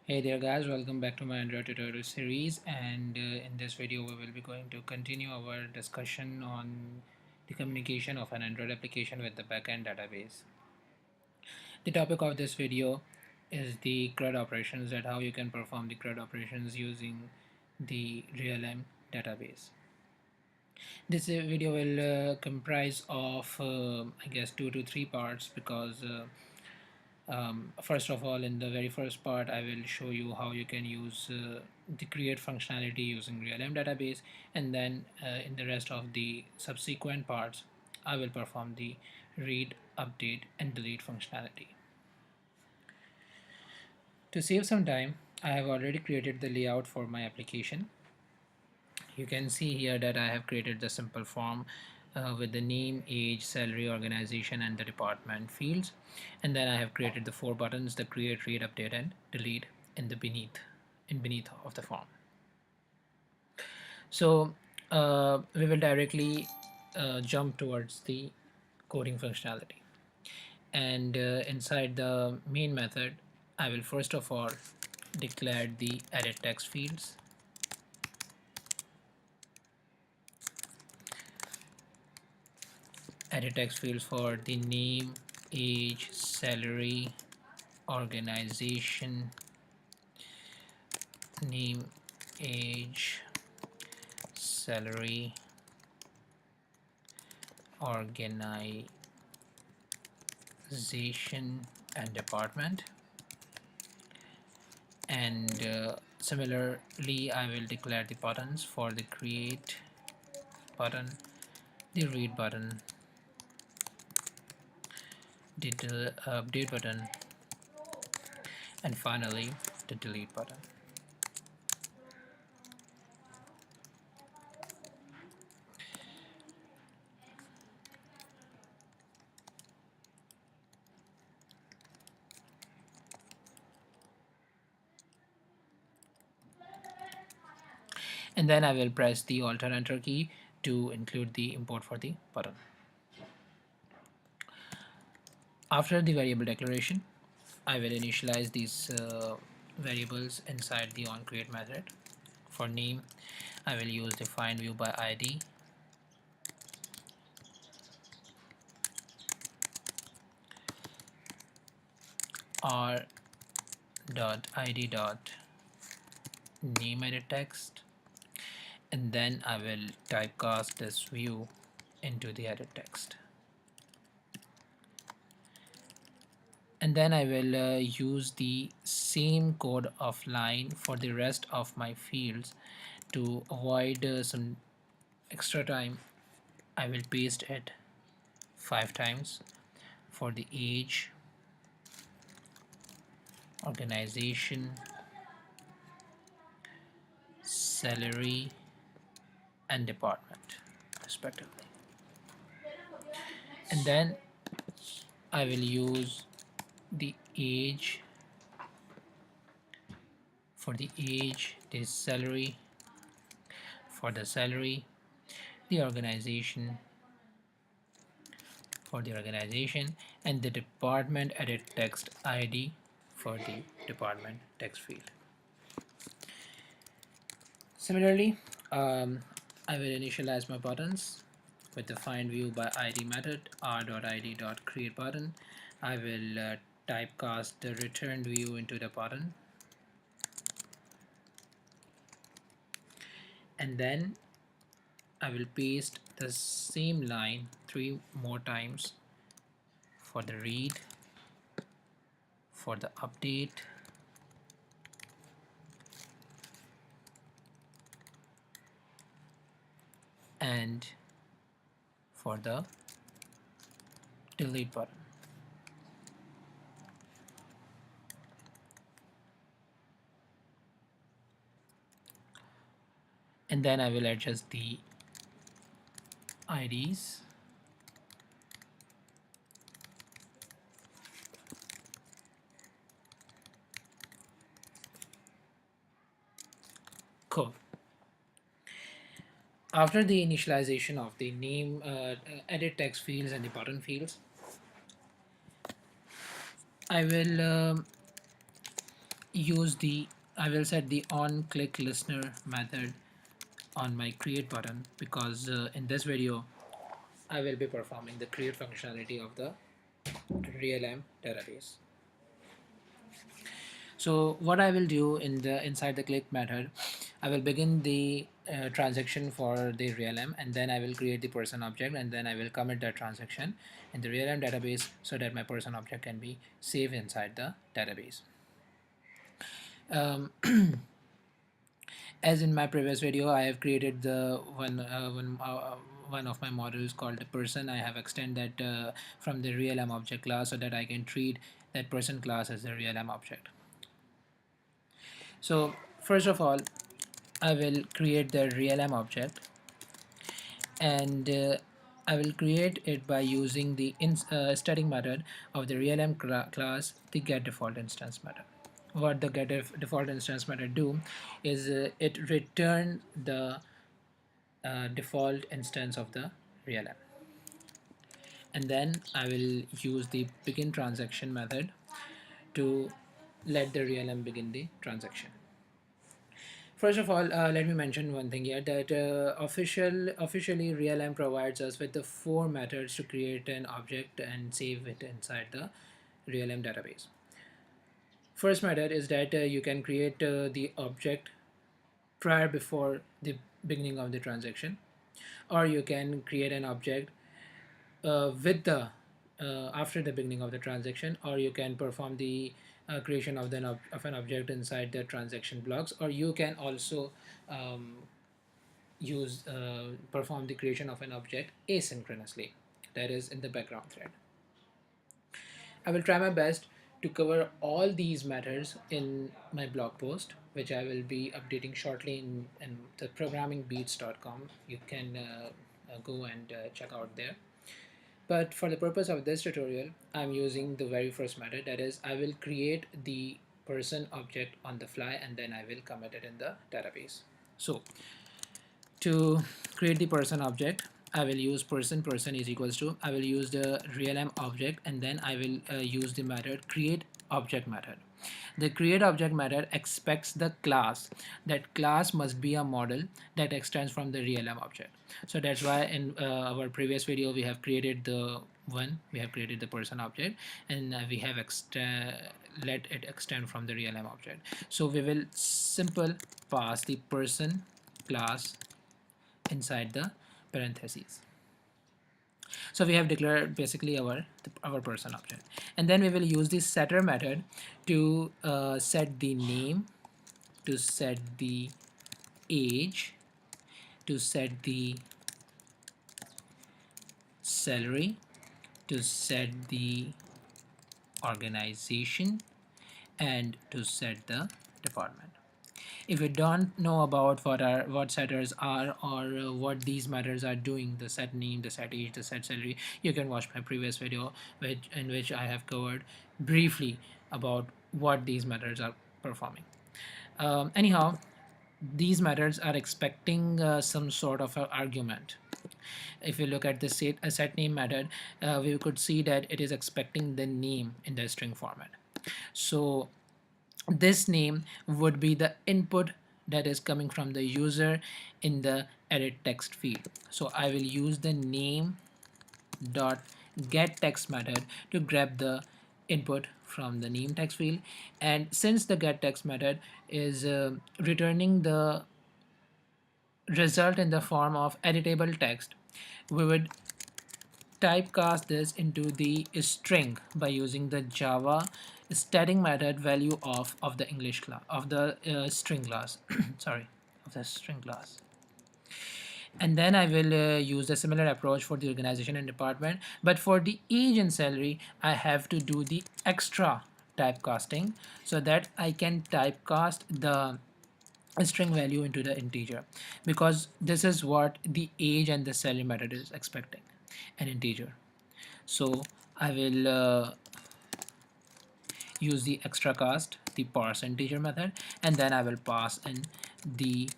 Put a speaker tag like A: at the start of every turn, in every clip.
A: Hey there guys, welcome back to my Android tutorial series, and in this video we will be going to continue our discussion on the communication of an Android application with the backend database. The topic of this video is the CRUD operations, that how you can perform the CRUD operations using the real-time database. This video will comprise of I guess 2 to 3 parts because first of all, in the very first part I will show you how you can use the create functionality using real-time database, and then in the rest of the subsequent parts I will perform the read, update and delete functionality. To save some time, I have already created the layout for my application. You can see here that I have created the simple form with the name, age, salary, organization and the department fields, and then I have created the 4 buttons: the create, read, update and delete in the beneath of the form. So we will directly jump towards the coding functionality, and inside the main method I will first of all declare the edit text fields. Edit text fields for the name, age, salary, organization, name, age, salary, organization and department. And similarly I will declare the buttons for the create button, the read button, the update button, and finally the delete button. And then I will press the Alt and Enter key to include the import for the button. After the variable declaration, I will initialize these variables inside the onCreate method. For name, I will use the find view by ID. r.id.name edit text, and then I will typecast this view into the edit text. And then I will use the same code offline for the rest of my fields. To avoid some extra time, I will paste it 5 times for the age, organization, salary and department respectively. And then I will use the age for the age, the salary for the salary, the organization for the organization, and the department edit text ID for the department text field. Similarly, I will initialize my buttons with the find view by ID method, r.id.create button. I will typecast the returned view into the button, and then I will paste the same line 3 more times for the read, for the update, and for the delete button. And then I will adjust the IDs. Cool. After the initialization of the name, edit text fields and the button fields, I will use the I will set the on click listener method on my create button, because in this video I will be performing the create functionality of the real-m database. So what I will do inside the click method, I will begin the transaction for the real-m, and then I will create the person object, and then I will commit that transaction in the real-m database so that my person object can be saved inside the database. Um, as in my previous video, I have created the one of my models called the person. I have extended that from the real-m object class so that I can treat that person class as the real-m object. So first of all, I will create the real-m object, and I will create it by using the static method of the real-m class, the getDefaultInstance method. What the getDefaultInstance method do is it return the default instance of the real-m, and then I will use the begin transaction method to let the real-m begin the transaction. First of all, let me mention one thing here, that officially real-m provides us with the 4 methods to create an object and save it inside the real-m database. First method is that you can create the object before the beginning of the transaction, or you can create an object with the after the beginning of the transaction, or you can perform the creation of an object inside the transaction blocks, or you can also um, perform the creation of an object asynchronously, that is in the background thread. I will try my best to cover all these matters in my blog post, which I will be updating shortly in the programmingbeats.com. You can go and check out there. But for the purpose of this tutorial, I'm using the very first method, that is, I will create the person object on the fly and then I will commit it in the database. So to create the person object, I will use person is equals to, I will use the real-m object, and then I will use the method create object method. The create object method expects the class. That class must be a model that extends from the real-m object. So that's why in our previous video we have created the person object, and we have let it extend from the real-m object. So we will simple pass the person class inside the parentheses. So we have declared basically our person object, and then we will use the setter method to set the name, to set the age, to set the salary, to set the organization, and to set the department. If you don't know about what setters are, or what these matters are doing, the set name, the set age, the set salary, you can watch my previous video in which I have covered briefly about what these matters are performing. Anyhow, these methods are expecting some sort of an argument. If you look at the set name method, we could see that it is expecting the name in the string format. So this name would be the input that is coming from the user in the edit text field. So I will use the name dot get text method to grab the input from the name text field, and since the get text method is returning the result in the form of editable text, we would typecast this into the string by using the Java static method value of the English class, of the string class sorry, of the string class. And then I will use a similar approach for the organization and department, but for the age and salary I have to do the extra typecasting so that I can typecast the string value into the integer, because this is what the age and the salary method is expecting, an integer. So I will use the extra cast, the parse integer method, and then I will pass in the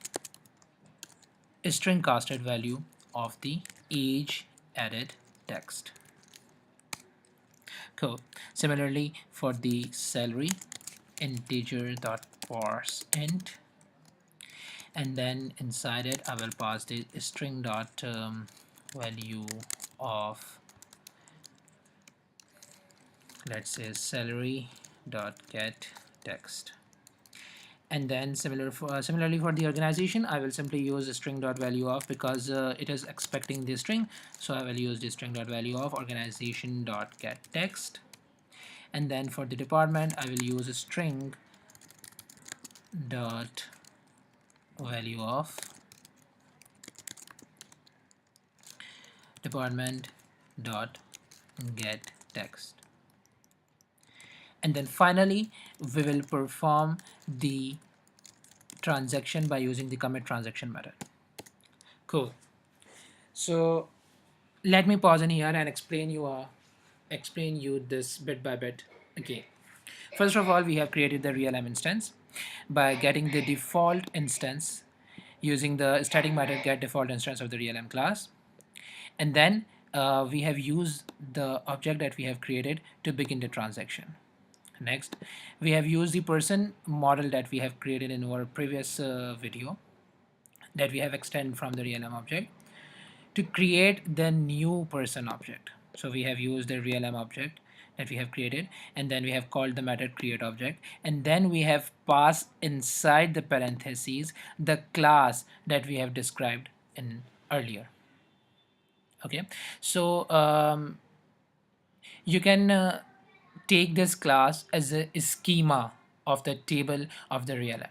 A: string casted value of the age edit text. Cool. Similarly for the salary, integer dot parse int, and then inside it I will pass the string dot value of, let's say, salary dot get text. And then similarly for the organization, I will simply use the string dot value of, because it is expecting the string, so I will use the string dot value of organization dot get text. And then for the department, I will use a string dot value of department dot get text. And then finally we will perform the transaction by using the commit transaction method. Cool. So let me pause in here and explain you this bit by bit. Okay. First of all, we have created the realm instance by getting the default instance using the static method get default instance of the realm class, and then we have used the object that we have created to begin the transaction. Next, we have used the person model that we have created in our previous video, that we have extended from the realm object to create the new person object. So we have used the realm object that we have created, and then we have called the method create object, and then we have passed inside the parentheses the class that we have described in earlier. Okay, so you can take this class as a schema of the table of the realm.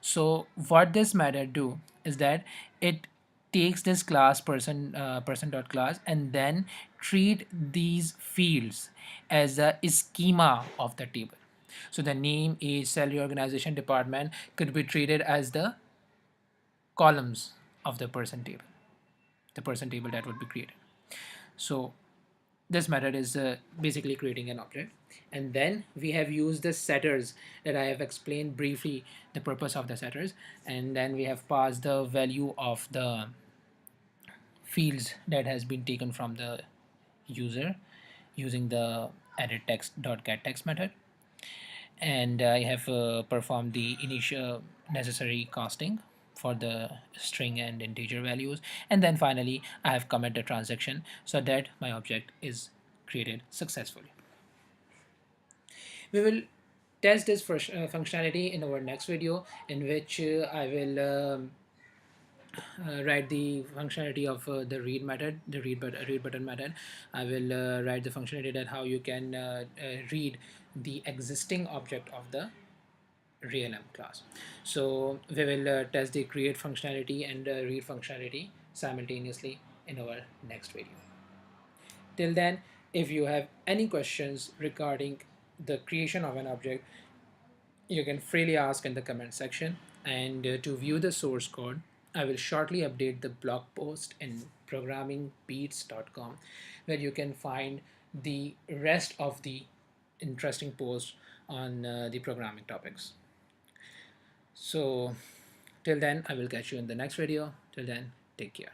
A: So what this method do is that it takes this class person dot class and then treat these fields as a schema of the table. So the name, age, salary, organization, department could be treated as the columns of the person table that would be created. So this method is basically creating an object, and then we have used the setters that I have explained briefly the purpose of the setters, and then we have passed the value of the fields that has been taken from the user using the edit text dot get text method, and I have performed the initial necessary casting for the string and integer values, and then finally I have commit the transaction so that my object is created successfully. We will test this functionality in our next video, in which I will write the functionality of the read method, the read button method. I will write the functionality that how you can read the existing object of the realm class. So we will test the create functionality and read functionality simultaneously in our next video. Till then, if you have any questions regarding the creation of an object, you can freely ask in the comment section. And to view the source code, I will shortly update the blog post in programmingbeats.com, where you can find the rest of the interesting posts on the programming topics. So till then, I will catch you in the next video. Till then, take care.